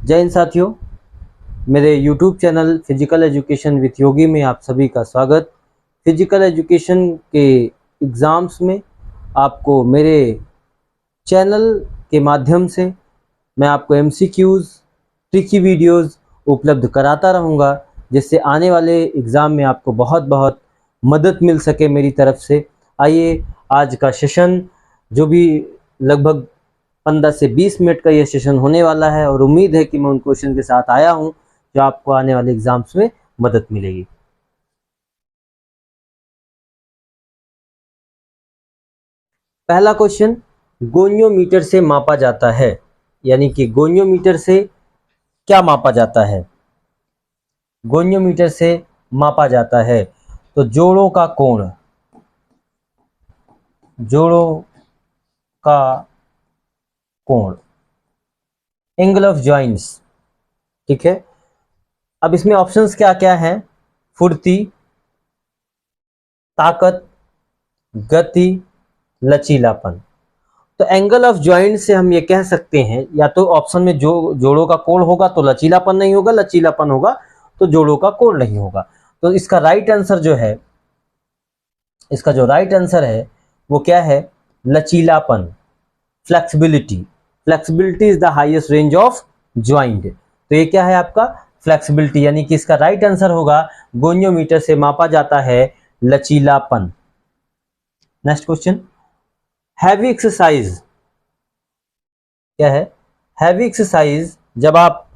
जय हिंद साथियों, मेरे YouTube channel physical education with Yogi में आप सभी का स्वागत। फिजिकल एजुकेशन के एग्ज़ाम्स में आपको मेरे चैनल के माध्यम से मैं आपको MCQs, ट्रिकी वीडियोस उपलब्ध कराता रहूँगा, जिससे आने वाले एग्ज़ाम में आपको बहुत बहुत मदद मिल सके मेरी तरफ से। आइए आज का सेशन, जो भी लगभग 15 से 20 मिनट का ये सेशन होने वाला है, और उम्मीद है कि मैं उन क्वेश्चन के साथ आया हूँ जो आपको आने वाले एग्जाम्स में मदद मिलेगी। पहला क्वेश्चन, गोनियोमीटर से मापा जाता है, यानी कि गोनियोमीटर से क्या मापा जाता है? गोनियोमीटर से मापा जाता है तो जोड़ों का कोण, जोड़ों का कोण, एंगल ऑफ जॉइंट्स। ठीक है, अब इसमें ऑप्शंस क्या क्या हैं? फुर्ती, ताकत, गति, लचीलापन। तो एंगल ऑफ जॉइंट से हम ये कह सकते हैं, या तो ऑप्शन में जो जोड़ों का कोण होगा तो लचीलापन नहीं होगा, लचीलापन होगा तो जोड़ों का कोण नहीं होगा। तो इसका राइट आंसर जो है, इसका जो राइट आंसर है वो क्या है? लचीलापन, flexibility. Flexibility is the highest range of joint. तो ये क्या है आपका? फ्लेक्सिबिलिटी, यानी कि इसका राइट आंसर होगा गोनियोमीटर से मापा जाता है लचीलापन। नेक्स्ट क्वेश्चन, हैवी एक्सरसाइज क्या है? हैवी एक्सरसाइज, जब आप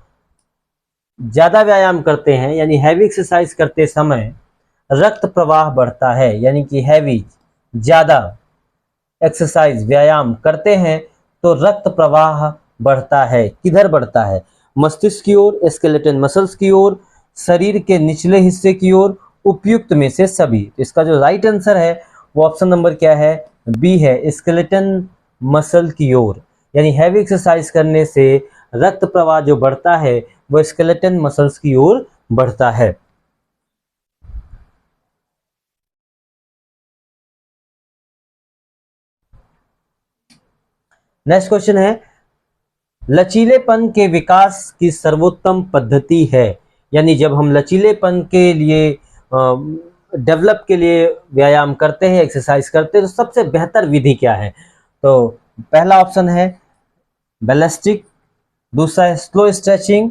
ज्यादा व्यायाम करते हैं, यानी हैवी एक्सरसाइज करते समय रक्त प्रवाह बढ़ता है, यानी कि हैवी, ज्यादा एक्सरसाइज, व्यायाम करते हैं तो रक्त प्रवाह बढ़ता है। किधर बढ़ता है? मस्तिष्क की ओर, स्केलेटन मसल्स की ओर, शरीर के निचले हिस्से की ओर, उपयुक्त में से सभी। इसका जो राइट आंसर है वो ऑप्शन नंबर क्या है? बी है, स्केलेटन मसल की ओर। यानी हैवी एक्सरसाइज करने से रक्त प्रवाह जो बढ़ता है वो स्केलेटन मसल्स की ओर बढ़ता है। नेक्स्ट क्वेश्चन है, लचीलेपन के विकास की सर्वोत्तम पद्धति है, यानी जब हम लचीलेपन के लिए डेवलप के लिए व्यायाम करते हैं, एक्सरसाइज करते हैं, तो सबसे बेहतर विधि क्या है? तो पहला ऑप्शन है बैलिस्टिक, दूसरा है slow stretching,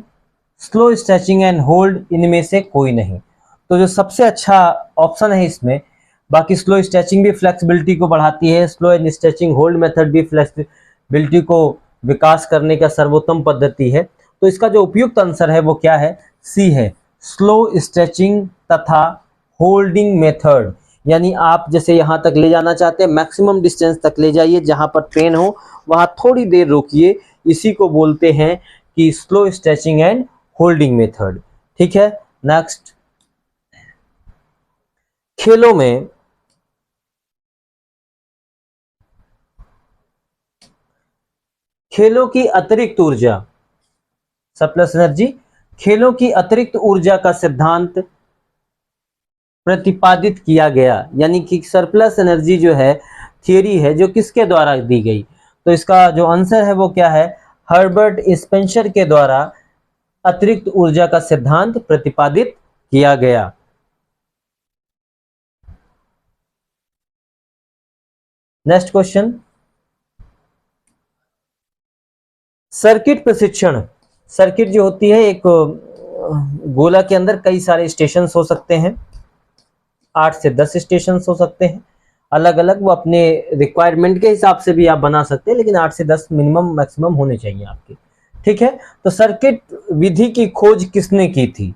slow stretching and hold, इनमें से कोई नहीं। तो जो सबसे अच्छा ऑप्शन है इसमें, बाकी स्लो स्ट्रेचिंग भी फ्लेक्सिबिलिटी को बढ़ाती है, slow and stretching hold method भी फ्लेक्सिबिलिटी को विकास करने का सर्वोत्तम पद्धति है। तो इसका जो उपयुक्त आंसर है वो क्या है? सी है, स्लो स्ट्रेचिंग तथा होल्डिंग मेथड। यानी आप जैसे यहाँ तक ले जाना चाहते हैं, मैक्सिमम डिस्टेंस तक ले जाइए, जहां पर पेन हो वहां थोड़ी देर रोकिए, इसी को बोलते हैं कि slow stretching and holding method. ठीक है, नेक्स्ट, खेलों में खेलों की अतिरिक्त ऊर्जा, सरप्लस एनर्जी, खेलों की अतिरिक्त ऊर्जा का सिद्धांत प्रतिपादित किया गया, यानी कि सरप्लस एनर्जी जो है थियरी है, जो किसके द्वारा दी गई? तो इसका जो आंसर है वो क्या है? हर्बर्ट स्पेंसर के द्वारा अतिरिक्त ऊर्जा का सिद्धांत प्रतिपादित किया गया। नेक्स्ट क्वेश्चन, सर्किट प्रशिक्षण। सर्किट जो होती है, एक गोला के अंदर कई सारे स्टेशन हो सकते हैं, 8 से 10 स्टेशन हो सकते हैं, अलग अलग, वो अपने रिक्वायरमेंट के हिसाब से भी आप बना सकते हैं, लेकिन 8 से 10 मिनिमम मैक्सिमम होने चाहिए आपके। ठीक है, तो सर्किट विधि की खोज किसने की थी?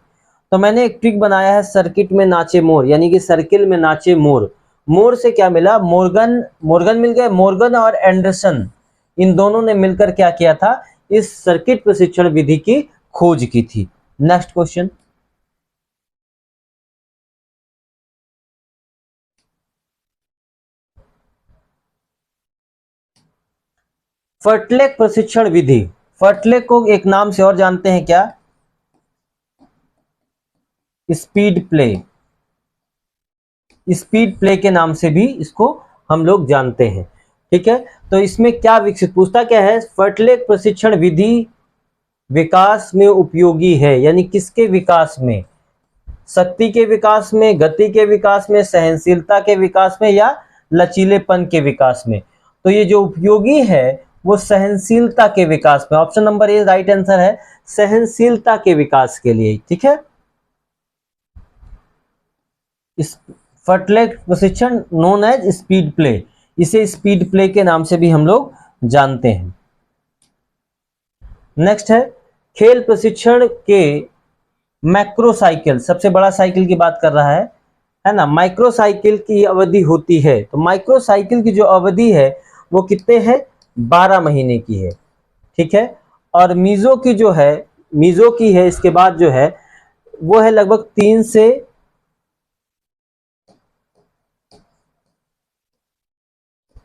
तो मैंने एक ट्रिक बनाया है, सर्किट में नाचे मोर, यानी कि सर्किल में नाचे मोर। मोर से क्या मिला? मोर्गन मिल गए। मोर्गन और एंडरसन, इन दोनों ने मिलकर क्या किया था? इस सर्किट प्रशिक्षण विधि की खोज की थी। नेक्स्ट क्वेश्चन, फर्टलेक प्रशिक्षण विधि। फर्टलेक को एक नाम से और जानते हैं क्या? Speed play. स्पीड प्ले के नाम से भी इसको हम लोग जानते हैं। ठीक है, तो इसमें क्या विकसित, पूछता क्या है? फर्टलेक प्रशिक्षण विधि विकास में उपयोगी है, यानी किसके विकास में? शक्ति के विकास में, गति के विकास में, सहनशीलता के विकास में, या लचीलेपन के विकास में? तो ये जो उपयोगी है वो सहनशीलता के विकास में, option number A right answer है, सहनशीलता के विकास के लिए। ठीक है, इस फर्टलेट प्रशिक्षण नोन एज स्पीड प्ले, इसे स्पीड प्ले के नाम से भी हम लोग जानते हैं। नेक्स्ट है खेल प्रशिक्षण के मैक्रो साइकिल, सबसे बड़ा साइकिल की बात कर रहा है ना। माइक्रो साइकिल की अवधि होती है, तो माइक्रो साइकिल की जो अवधि है वो कितने हैं? 12 महीने की है। ठीक है, और मीजो की जो है, मीजो की है इसके बाद जो है वो है लगभग 3 से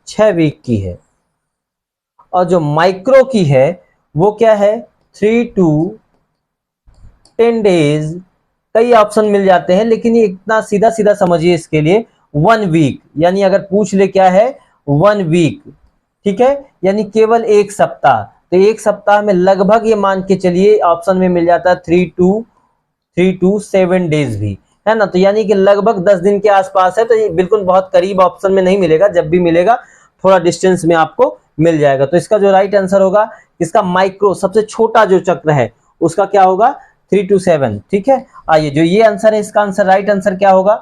6 वीक की है। और जो माइक्रो की है वो क्या है? 3 to 10 डेज, कई ऑप्शन मिल जाते हैं, लेकिन ये इतना सीधा सीधा समझिए इसके लिए 1 वीक, यानी अगर पूछ ले क्या है 1 वीक। ठीक है, यानी केवल 1 सप्ताह। तो 1 सप्ताह में लगभग ये मान के चलिए ऑप्शन में मिल जाता है 3 to 7 डेज भी, है ना। तो यानी कि लगभग 10 दिन के आसपास है, तो ये बिल्कुल बहुत करीब ऑप्शन में नहीं मिलेगा, जब भी मिलेगा थोड़ा डिस्टेंस में आपको मिल जाएगा। तो इसका जो राइट आंसर होगा, इसका माइक्रो सबसे छोटा जो चक्र है उसका क्या होगा? 3 to 7। ठीक है, आइए जो ये आंसर है इसका आंसर, राइट आंसर क्या होगा?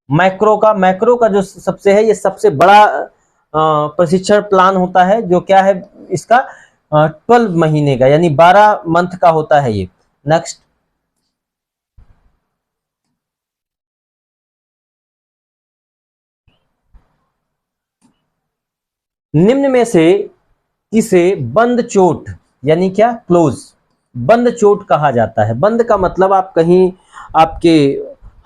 मैक्रो का जो सबसे है, ये सबसे बड़ा प्रशिक्षण प्लान होता है, जो क्या है इसका 12 महीने का, यानी 12 मंथ का होता है ये। नेक्स्ट, निम्न में से किसे बंद चोट, यानी क्या? क्लोज, बंद चोट कहा जाता है? बंद का मतलब आप कहीं आपके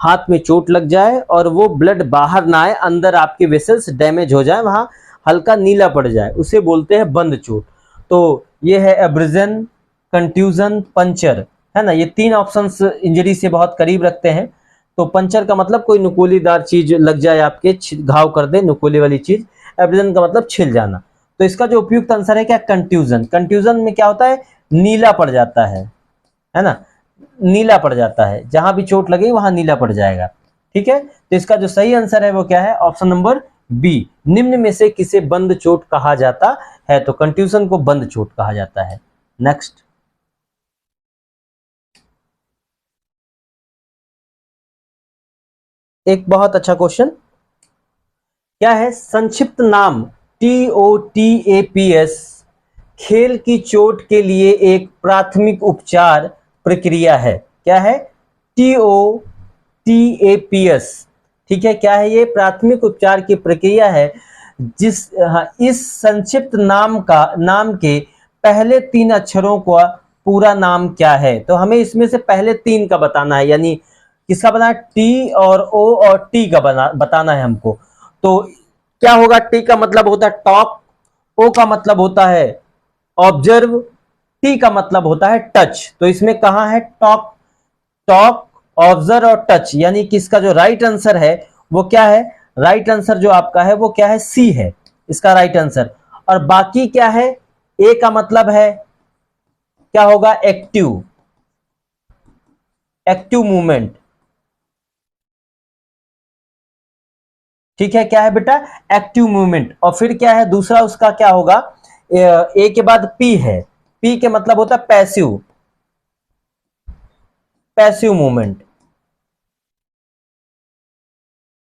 हाथ में चोट लग जाए और वो ब्लड बाहर ना आए, अंदर आपके वेसल्स डैमेज हो जाए, वहां हल्का नीला पड़ जाए, उसे बोलते हैं बंद चोट। तो ये है एब्रेजन, कंट्यूजन, पंचर, है ना। ये 3 ऑप्शंस इंजरी से बहुत करीब रखते हैं। तो पंचर का मतलब कोई नुकीलेदार चीज लग जाए आपके, घाव कर दे, नुकीले वाली चीज। एब्रेजन का मतलब छिल जाना। तो इसका जो उपयुक्त आंसर है क्या? कंट्यूजन। कंट्यूजन में क्या होता है? नीला पड़ जाता है ना, नीला पड़ जाता है, जहां भी चोट लगे वहां नीला पड़ जाएगा। ठीक है, तो इसका जो सही आंसर है वो क्या है? ऑप्शन नंबर बी, निम्न में से किसे बंद चोट कहा जाता है? तो कंट्यूजन को बंद चोट कहा जाता है। नेक्स्ट, एक बहुत अच्छा क्वेश्चन, क्या है? संक्षिप्त नाम TOTAPS खेल की चोट के लिए एक प्राथमिक उपचार प्रक्रिया है। क्या है? TOTAPS। ठीक है, क्या है ये? प्राथमिक उपचार की प्रक्रिया है, इस संक्षिप्त नाम के पहले 3 अक्षरों का पूरा नाम क्या है? तो हमें इसमें से पहले 3 का बताना है, यानी किसका बनाना है? टी और ओ और टी का बताना है हमको। तो क्या होगा? टी का मतलब होता है टॉक, ओ का मतलब होता है ऑब्जर्व, टी का मतलब होता है टच। तो इसमें कहां है? टॉक, टॉक, ऑब्जर्व और टच, यानी कि इसका जो राइट आंसर है वो क्या है? राइट आंसर जो आपका है वो क्या है? सी है इसका राइट आंसर। और बाकी क्या है? ए का मतलब है क्या होगा? Active, active movement. ठीक है, क्या है बेटा? Active movement. और फिर क्या है दूसरा उसका? क्या होगा? ए के बाद पी है, पी के मतलब होता है passive, passive movement,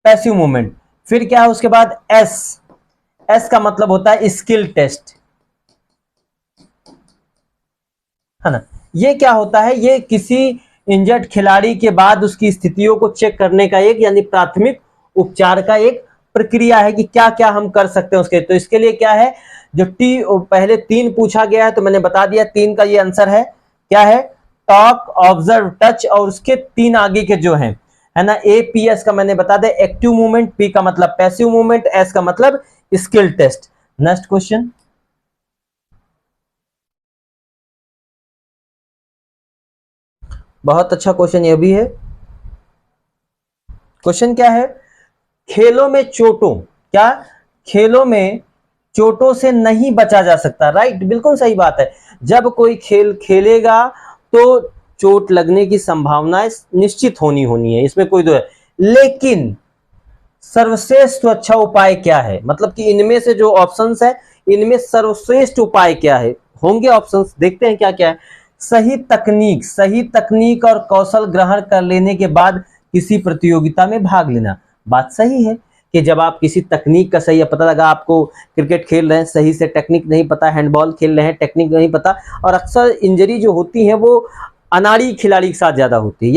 passive movement. फिर क्या है उसके बाद? एस, एस का मतलब होता है स्किल टेस्ट, है ना। ये क्या होता है? ये किसी इंजर्ड खिलाड़ी के बाद उसकी स्थितियों को चेक करने का एक, यानी प्राथमिक उपचार का एक प्रक्रिया है कि क्या क्या हम कर सकते हैं उसके। तो इसके लिए क्या है? जो टी पहले 3 पूछा गया है, तो मैंने बता दिया 3 का ये आंसर है। क्या है? टॉक, ऑब्जर्व, टच, और उसके 3 आगे के जो हैं, है ना। APS का मैंने बता दिया एक्टिव मूवमेंट, पी का मतलब पैसिव मूवमेंट, एस का मतलब स्किल टेस्ट। नेक्स्ट क्वेश्चन, बहुत अच्छा क्वेश्चन ये भी है। क्वेश्चन क्या है? खेलों में चोटों, क्या? खेलों में चोटों से नहीं बचा जा सकता। राइट, बिल्कुल सही बात है। जब कोई खेल खेलेगा तो चोट लगने की संभावनाएं निश्चित होनी है, इसमें कोई दो है। लेकिन सर्वश्रेष्ठ अच्छा उपाय क्या है, मतलब कि इनमें से जो ऑप्शंस है, इनमें सर्वश्रेष्ठ उपाय क्या है, होंगे ऑप्शंस, देखते हैं क्या क्या है। सही तकनीक और कौशल ग्रहण कर लेने के बाद किसी प्रतियोगिता में भाग लेना। बात सही है कि जब आप किसी तकनीक का सही पता लगा, आपको क्रिकेट खेल रहे हैं सही से टेक्निक नहीं पता, हैंडबॉल खेल रहे हैं टेक्निक नहीं पता, और अक्सर इंजरी जो होती है वो अनाड़ी खिलाड़ी के साथ ज्यादा होती है,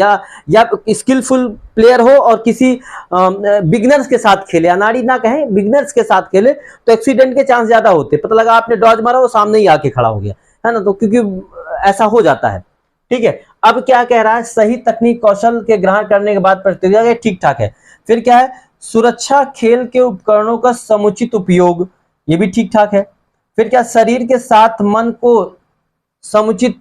या स्किलफुल प्लेयर हो और किसी बिगनर्स के साथ खेले, अनाड़ी ना कहें, बिगनर्स के साथ खेले, तो एक्सीडेंट के चांस ज्यादा होते। पता लगा आपने डॉज मारा, वो सामने ही आके खड़ा हो गया, है ना, तो क्योंकि ऐसा हो जाता है। ठीक है, अब क्या कह रहा है, सही तकनीक कौशल के ग्रहण करने के बाद प्रतियोगिता ठीक ठाक है। फिर क्या है, सुरक्षा खेल के उपकरणों का समुचित उपयोग, ये भी ठीक ठाक है। फिर क्या, शरीर के साथ मन को समुचित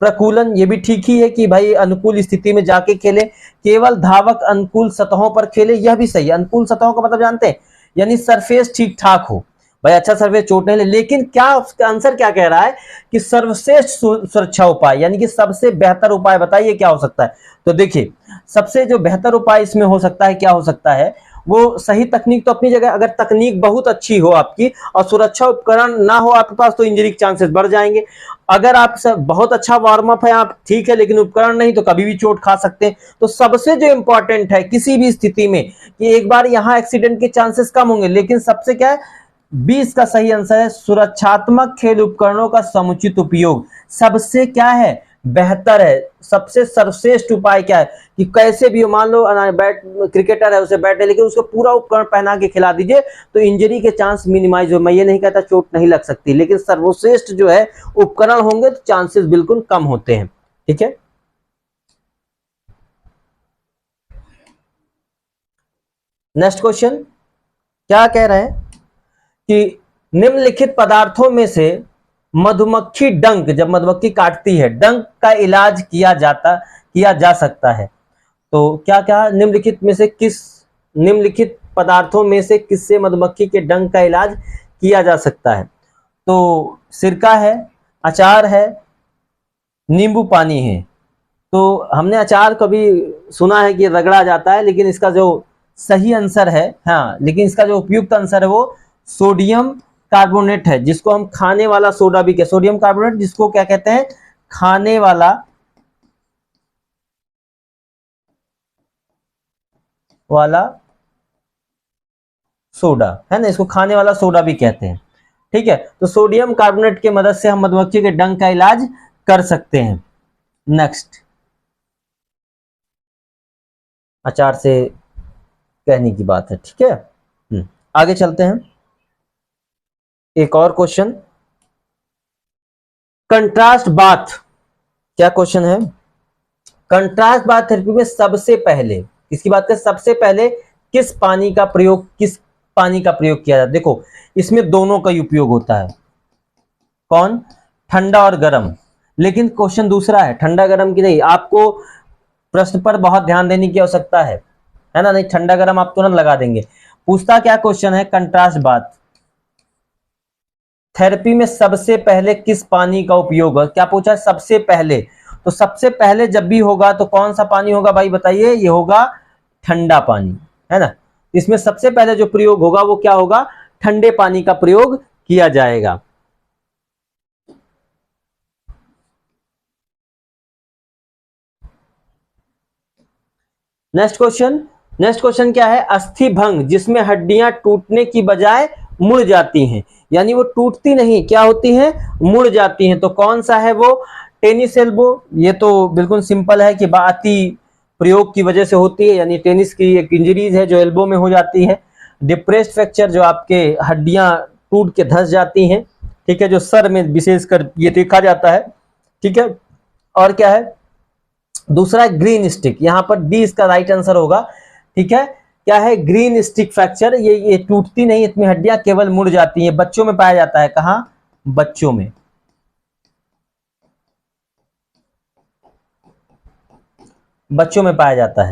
प्रकूलन, ये भी ठीक ही है कि भाई अनुकूल स्थिति में जाके खेले, केवल धावक अनुकूल सतहों पर खेले, यह भी सही है। अनुकूल सतहों का मतलब जानते हैं, यानी सरफेस ठीक ठाक हो, भाई अच्छा सरफेस, चोट नहीं ले। लेकिन क्या उसका आंसर क्या कह रहा है कि सर्वश्रेष्ठ सुरक्षा उपाय, यानी कि सबसे बेहतर उपाय बताइए क्या हो सकता है। तो देखिए, सबसे जो बेहतर उपाय इसमें हो सकता है, क्या हो सकता है, वो सही तकनीक तो अपनी जगह, अगर तकनीक बहुत अच्छी हो आपकी और सुरक्षा उपकरण ना हो आपके पास, तो इंजरी के चांसेस बढ़ जाएंगे। अगर आप सब बहुत अच्छा वार्म अप है आप, ठीक है, लेकिन उपकरण नहीं, तो कभी भी चोट खा सकते हैं। तो सबसे जो इंपॉर्टेंट है किसी भी स्थिति में, कि एक बार यहां एक्सीडेंट के चांसेस कम होंगे, लेकिन सबसे क्या है, 20 का सही आंसर है सुरक्षात्मक खेल उपकरणों का समुचित उपयोग। सबसे क्या है, बेहतर है। सबसे सर्वश्रेष्ठ उपाय क्या है कि कैसे भी, मान लो बैट क्रिकेटर है, उसे बैट है, लेकिन उसको पूरा उपकरण पहना के खिला दीजिए, तो इंजरी के चांस मिनिमाइज हो। मैं ये नहीं कहता चोट नहीं लग सकती, लेकिन सर्वश्रेष्ठ जो है उपकरण होंगे तो चांसेस बिल्कुल कम होते हैं। ठीक है, नेक्स्ट क्वेश्चन क्या कह रहे हैं कि निम्नलिखित पदार्थों में से मधुमक्खी डंक, जब मधुमक्खी काटती है, डंक का इलाज किया जा सकता है। तो क्या क्या, निम्नलिखित पदार्थों में से किससे मधुमक्खी के डंक का इलाज किया जा सकता है। तो सिरका है, अचार है, नींबू पानी है। तो हमने अचार कभी सुना है कि रगड़ा जाता है, लेकिन इसका जो सही आंसर है, हाँ, लेकिन इसका जो उपयुक्त आंसर है वो सोडियम कार्बोनेट है, जिसको हम खाने वाला सोडा भी कहते, सोडियम कार्बोनेट, जिसको क्या कहते हैं, खाने वाला सोडा, है ना, इसको खाने वाला सोडा भी कहते हैं। ठीक है, तो सोडियम कार्बोनेट की मदद से हम मधुमक्खी के डंक का इलाज कर सकते हैं। नेक्स्ट, अचार से कहने की बात है, ठीक है। आगे चलते हैं, एक और क्वेश्चन, कंट्रास्ट बाथ, क्या क्वेश्चन है, कंट्रास्ट बाथ थेरेपी में सबसे पहले किसकी बात करें, सबसे पहले किस पानी का प्रयोग किया जाता है। देखो, इसमें दोनों का ही उपयोग होता है, कौन, ठंडा और गर्म। लेकिन क्वेश्चन दूसरा है, ठंडा गर्म की नहीं, आपको प्रश्न पर बहुत ध्यान देने की आवश्यकता है ना, नहीं ठंडा गर्म आप तुरंत लगा देंगे। पूछता क्या क्वेश्चन है, कंट्रास्ट बाथ थेरेपी में सबसे पहले किस पानी का उपयोग है, क्या पूछा है, सबसे पहले। तो सबसे पहले जब भी होगा तो कौन सा पानी होगा भाई बताइए, ये होगा ठंडा पानी, है ना। इसमें सबसे पहले जो प्रयोग होगा वो क्या होगा, ठंडे पानी का प्रयोग किया जाएगा। नेक्स्ट क्वेश्चन क्या है, अस्थि भंग जिसमें हड्डियां टूटने की बजाय मुड़ जाती हैं, यानी वो टूटती नहीं, क्या होती हैं, मुड़ जाती हैं, तो कौन सा है वो, टेनिस एल्बो। ये तो बिल्कुल सिंपल है कि बाती प्रयोग की वजह से होती है, यानी टेनिस की एक इंजरीज है जो एल्बो में हो जाती है। डिप्रेस्ड फ्रैक्चर, जो आपके हड्डियां टूट के धंस जाती हैं, ठीक है, जो सर में विशेषकर ये देखा जाता है। ठीक है, और क्या है, दूसरा है ग्रीन स्टिक, यहां पर डी इसका राइट आंसर होगा। ठीक है, क्या है, ग्रीन स्टिक फ्रैक्चर, ये टूटती नहीं, इसमें हड्डियां केवल मुड़ जाती हैं, बच्चों में पाया जाता है, कहां, बच्चों में, बच्चों में पाया जाता है।